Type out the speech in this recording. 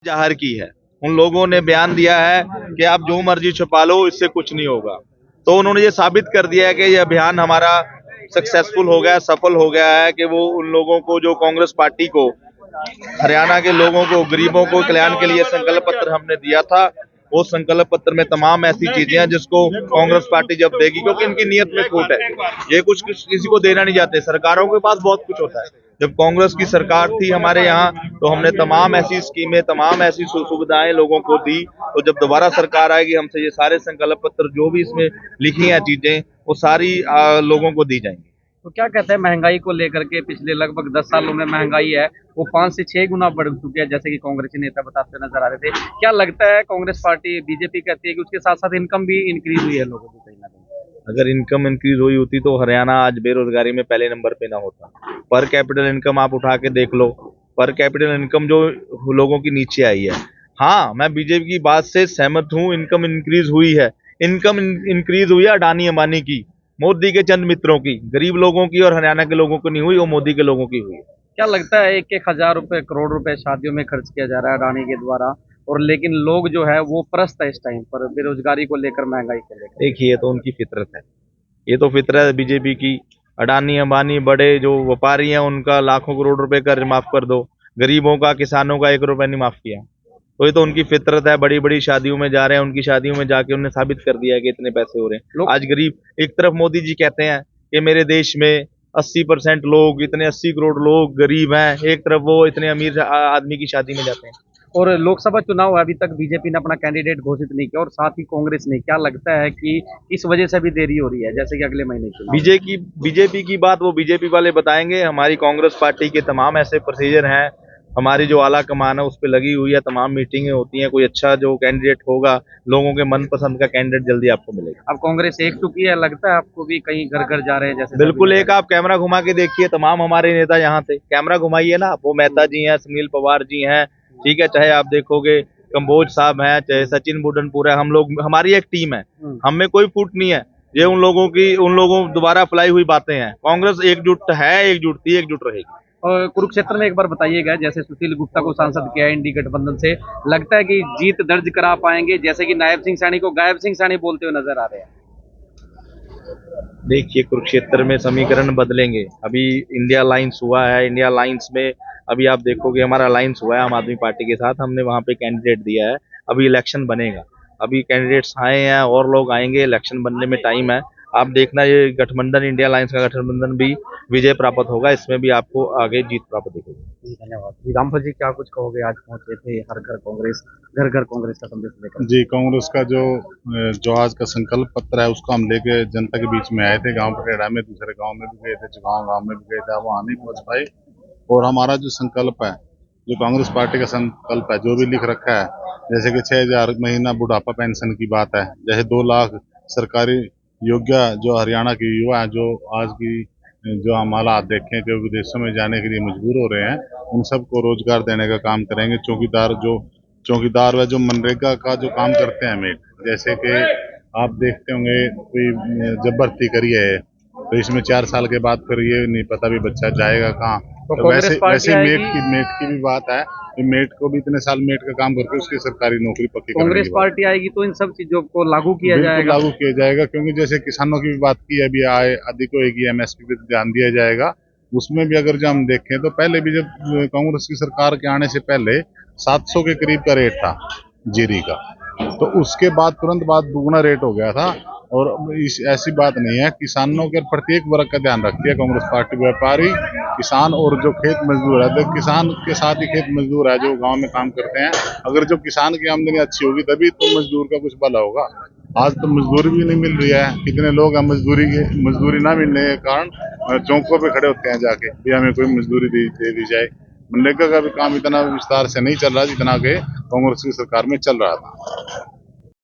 जाहिर की है। उन लोगों ने बयान दिया है कि आप जो मर्जी छुपा लो, इससे कुछ नहीं होगा। तो उन्होंने ये साबित कर दिया है कि ये अभियान हमारा सक्सेसफुल हो गया, सफल हो गया है कि वो उन लोगों को, जो कांग्रेस पार्टी को, हरियाणा के लोगों को, गरीबों को कल्याण के लिए संकल्प पत्र हमने दिया था, वो संकल्प पत्र में तमाम ऐसी चीजें हैं जिसको कांग्रेस पार्टी जब देगी, क्योंकि इनकी नीयत में खोट है, ये कुछ किसी को देना नहीं चाहते। सरकारों के पास बहुत कुछ होता है। जब कांग्रेस की सरकार थी हमारे यहाँ, तो हमने तमाम ऐसी स्कीमें, तमाम ऐसी सुविधाएं लोगों को दी। तो जब दोबारा सरकार आएगी, हमसे ये सारे संकल्प पत्र जो भी इसमें लिखी हैं चीजें, वो सारी लोगों को दी जाएंगी। तो क्या कहते हैं महंगाई को लेकर के? पिछले लगभग 10 सालों में महंगाई है वो 5 से 6 गुना बढ़ चुकी है, जैसे कि कांग्रेसी नेता बताते नजर आ रहे थे। क्या लगता है, कांग्रेस पार्टी, बीजेपी कहती है कि उसके साथ साथ इनकम भी इंक्रीज हुई है लोगों की कहीं ना कहीं? अगर इनकम इंक्रीज हुई होती तो हरियाणा आज बेरोजगारी में पहले नंबर पे ना होता। पर कैपिटल इनकम आप उठा के देख लो, पर कैपिटल इनकम जो लोगों की नीचे आई है। हाँ, मैं बीजेपी की बात से सहमत हूँ, इनकम इंक्रीज हुई है। इनकम इंक्रीज हुई है अडानी अंबानी की, मोदी के चंद मित्रों की, गरीब लोगों की और हरियाणा के लोगों को नहीं हुई, वो मोदी के लोगों की हुई है। क्या लगता है, 1-1 हजार रुपए, करोड़ रुपए शादियों में खर्च किया जा रहा है अडानी के द्वारा, और लेकिन लोग जो है वो त्रस्त है इस टाइम पर बेरोजगारी को लेकर, महंगाई को लेकर? देखिए, तो उनकी फितरत है, ये तो फितरत है बीजेपी की। अडानी अंबानी बड़े जो व्यापारी हैं, उनका लाखों करोड़ रुपए कर्ज माफ कर दो, गरीबों का, किसानों का 1 रुपया नहीं माफ किया। तो ये तो उनकी फितरत है। बड़ी बड़ी शादियों में जा रहे हैं, उनकी शादियों में जाके उन्हें साबित कर दिया है कि इतने पैसे हो रहे हैं। आज गरीब, एक तरफ मोदी जी कहते हैं कि मेरे देश में 80% लोग, इतने 80 करोड़ लोग गरीब हैं, एक तरफ वो इतने अमीर आदमी की शादी में जाते हैं। और लोकसभा चुनाव है, अभी तक बीजेपी ने अपना कैंडिडेट घोषित नहीं किया, और साथ ही कांग्रेस ने। क्या लगता है कि इस वजह से भी देरी हो रही है, जैसे कि अगले महीने की? बीजेपी की बात वो बीजेपी वाले बताएंगे। हमारी कांग्रेस पार्टी के तमाम ऐसे प्रोसीजर हैं, हमारी जो आला कमान है उस पर लगी हुई है, तमाम मीटिंगें होती हैं। कोई अच्छा जो कैंडिडेट होगा, लोगों के मनपसंद का कैंडिडेट जल्दी आपको मिलेगा। अब कांग्रेस एक चुकी है, लगता है आपको भी कहीं घर घर जा रहे हैं जैसे? बिल्कुल, एक आप कैमरा घुमा के देखिए, तमाम हमारे नेता यहाँ थे, कैमरा घुमाइए ना, वो मेहता जी हैं, सुनील पवार जी हैं, ठीक है, चाहे आप देखोगे कंबोज साहब हैं, चाहे सचिन बुडनपुर है, हम लोग, हमारी एक टीम है, हम में कोई फूट नहीं है। ये उन लोगों द्वारा फैलाई हुई बातें हैं। कांग्रेस एकजुट है, एकजुट थी, एकजुट रहेगी। और कुरुक्षेत्र में एक बार बताइएगा, जैसे सुशील गुप्ता को सांसद किया है इंडी गठबंधन से, लगता है कि जीत दर्ज करा पाएंगे, जैसे कि नायब सिंह सैनी को गायब सिंह सैनी बोलते हुए नजर आ रहे हैं? देखिए, कुरुक्षेत्र में समीकरण बदलेंगे। अभी इंडिया अलायंस हुआ है, इंडिया अलायंस में अभी आप देखोगे हमारा अलायंस हुआ है आम आदमी पार्टी के साथ, हमने वहां पे कैंडिडेट दिया है। अभी इलेक्शन बनेगा, अभी कैंडिडेट्स आए हैं और लोग आएंगे, इलेक्शन बनने में टाइम है। आप देखना, ये गठबंधन, इंडिया अलायंस का गठबंधन भी विजय प्राप्त होगा, इसमें भी आपको आगे जीत प्राप्त दिखेगी। धन्यवाद जी। रामफल जी, क्या कुछ कहोगे? आज पहुंचे थे हर घर कांग्रेस, घर घर कांग्रेस का संदेश लेकर। जी, कांग्रेस का जो आज का संकल्प पत्र है उसको हम लेके जनता के बीच में आए थे। गांव पटेड़ा में, दूसरे गांव में भी गए थे, चुगांव गांव में भी गए थे, वहां नहीं पहुंच पाए। और हमारा जो संकल्प है, जो कांग्रेस पार्टी का संकल्प है, जो भी लिख रखा है, जैसे कि 6,000 महीना बुढ़ापा पेंशन की बात है, जैसे 2 लाख सरकारी योग्य जो हरियाणा के युवा है, जो आज की जो हम हालात देखें कि विदेशों में जाने के लिए मजबूर हो रहे हैं, उन सबको रोजगार देने का काम करेंगे। चौकीदार व जो मनरेगा का जो काम करते हैं मेट, जैसे कि आप देखते होंगे कोई जब भर्ती करी है तो इसमें 4 साल के बाद फिर ये नहीं पता भी बच्चा जाएगा कहाँ। तो वैसे मेट की भी बात है, मेट को भी इतने साल मेट का काम करके उसकी सरकारी नौकरी पक्की करने की कांग्रेस पार्टी आएगी तो इन सब चीजों को लागू किया जाएगा। क्योंकि जैसे किसानों की भी बात की है, अभी आय अधिक होगी, एमएसपी पे ध्यान दिया जाएगा। उसमें भी अगर जो हम देखें तो पहले भी जब कांग्रेस की सरकार के आने से पहले 700 के करीब का रेट था जीरी का, तो उसके बाद तुरंत बाद दुगना रेट हो गया था। और ऐसी बात नहीं है, किसानों के प्रत्येक वर्ग का ध्यान रखती है कांग्रेस पार्टी। व्यापारी, किसान और जो खेत मजदूर है, तो किसान के साथ ही खेत मजदूर है जो गांव में काम करते हैं। अगर जो किसान की आमदनी अच्छी होगी तभी तो मजदूर का कुछ भला होगा। आज तो मजदूरी भी नहीं मिल रही है, कितने लोग हैं मजदूरी ना मिलने के कारण चौकों पे खड़े होते हैं जाके, भी हमें कोई मजदूरी दे दी जाए। मनरेगा का भी काम इतना विस्तार से नहीं चल रहा जितना कि कांग्रेस की सरकार में चल रहा था।